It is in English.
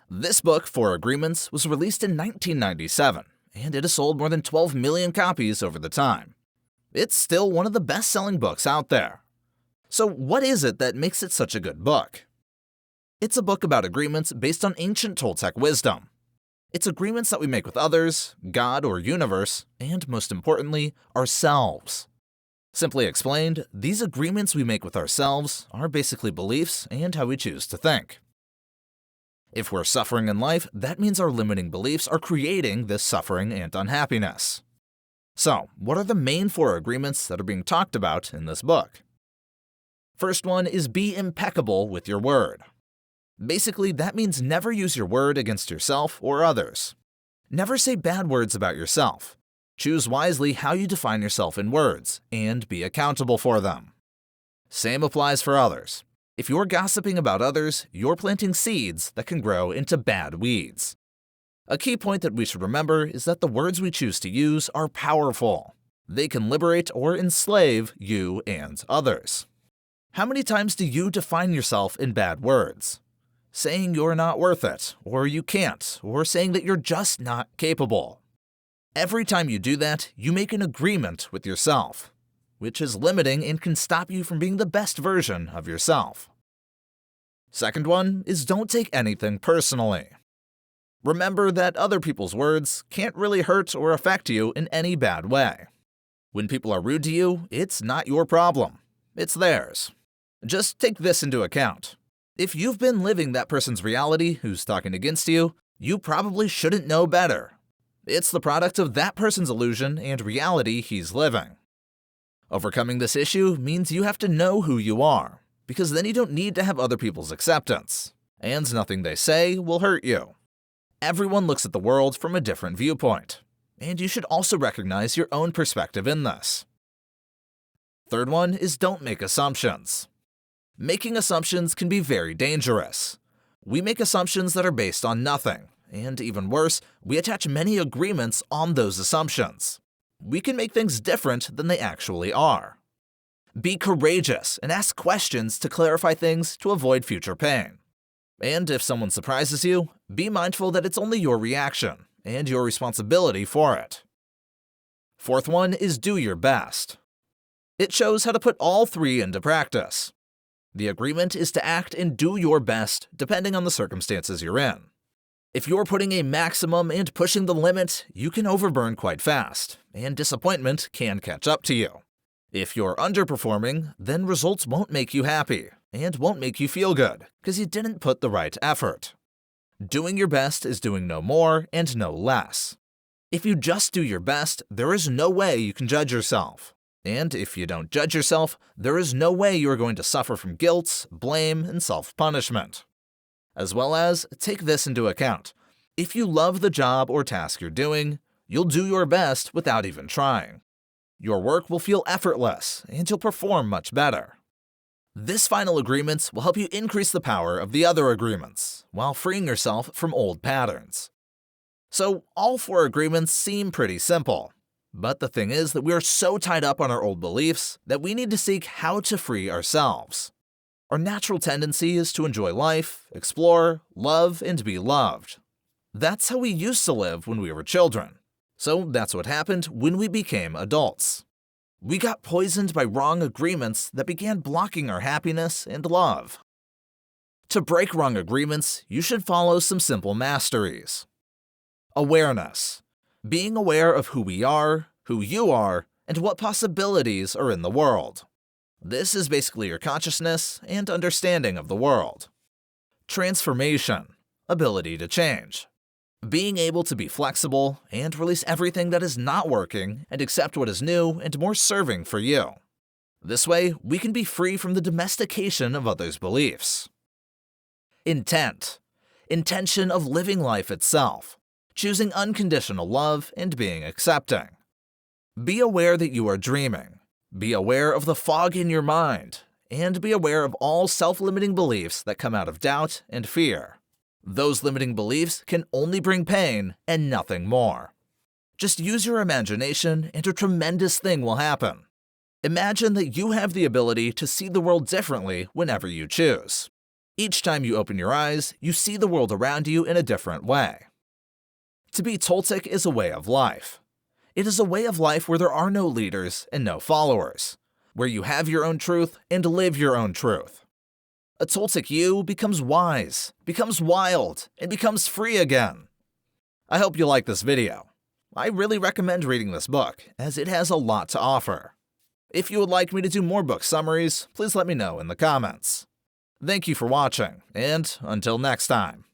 This book, Four Agreements, was released in 1997, and it has sold more than 12 million copies over the time. It's still one of the best-selling books out there. So what is it that makes it such a good book? It's a book about agreements based on ancient Toltec wisdom. It's agreements that we make with others, God or universe, and most importantly, ourselves. Simply explained, these agreements we make with ourselves are basically beliefs and how we choose to think. If we're suffering in life, that means our limiting beliefs are creating this suffering and unhappiness. So, what are the main four agreements that are being talked about in this book? First one is be impeccable with your word. Basically, that means never use your word against yourself or others. Never say bad words about yourself. Choose wisely how you define yourself in words, and be accountable for them. Same applies for others. If you're gossiping about others, you're planting seeds that can grow into bad weeds. A key point that we should remember is that the words we choose to use are powerful. They can liberate or enslave you and others. How many times do you define yourself in bad words? Saying you're not worth it, or you can't, or saying that you're just not capable. Every time you do that, you make an agreement with yourself, which is limiting and can stop you from being the best version of yourself. Second one is don't take anything personally. Remember that other people's words can't really hurt or affect you in any bad way. When people are rude to you, it's not your problem. It's theirs. Just take this into account. If you've been living that person's reality who's talking against you, you probably shouldn't know better. It's the product of that person's illusion and reality he's living. Overcoming this issue means you have to know who you are, because then you don't need to have other people's acceptance, and nothing they say will hurt you. Everyone looks at the world from a different viewpoint, and you should also recognize your own perspective in this. Third one is don't make assumptions. Making assumptions can be very dangerous. We make assumptions that are based on nothing, and even worse, we attach many agreements on those assumptions. We can make things different than they actually are. Be courageous and ask questions to clarify things to avoid future pain. And if someone surprises you, be mindful that it's only your reaction and your responsibility for it. Fourth one is do your best. It shows how to put all three into practice. The agreement is to act and do your best depending on the circumstances you're in. If you're putting a maximum and pushing the limit, you can overburn quite fast, and disappointment can catch up to you. If you're underperforming, then results won't make you happy and won't make you feel good because you didn't put the right effort. Doing your best is doing no more and no less. If you just do your best, there is no way you can judge yourself. And if you don't judge yourself, there is no way you are going to suffer from guilt, blame, and self-punishment. As well as, take this into account. If you love the job or task you're doing, you'll do your best without even trying. Your work will feel effortless, and you'll perform much better. This final agreement will help you increase the power of the other agreements, while freeing yourself from old patterns. So, all four agreements seem pretty simple. But the thing is that we are so tied up on our old beliefs that we need to seek how to free ourselves. Our natural tendency is to enjoy life, explore, love, and be loved. That's how we used to live when we were children. So that's what happened when we became adults. We got poisoned by wrong agreements that began blocking our happiness and love. To break wrong agreements, you should follow some simple masteries. Awareness. Being aware of who we are, who you are, and what possibilities are in the world. This is basically your consciousness and understanding of the world. Transformation. Ability to change. Being able to be flexible and release everything that is not working and accept what is new and more serving for you. This way, we can be free from the domestication of others' beliefs. Intent. Intention of living life itself. Choosing unconditional love and being accepting. Be aware that you are dreaming. Be aware of the fog in your mind, and be aware of all self-limiting beliefs that come out of doubt and fear. Those limiting beliefs can only bring pain and nothing more. Just use your imagination and a tremendous thing will happen. Imagine that you have the ability to see the world differently whenever you choose. Each time you open your eyes, you see the world around you in a different way. To be Toltec is a way of life. It is a way of life where there are no leaders and no followers, where you have your own truth and live your own truth. A Toltec you becomes wise, becomes wild, and becomes free again. I hope you like this video. I really recommend reading this book, as it has a lot to offer. If you would like me to do more book summaries, please let me know in the comments. Thank you for watching, and until next time.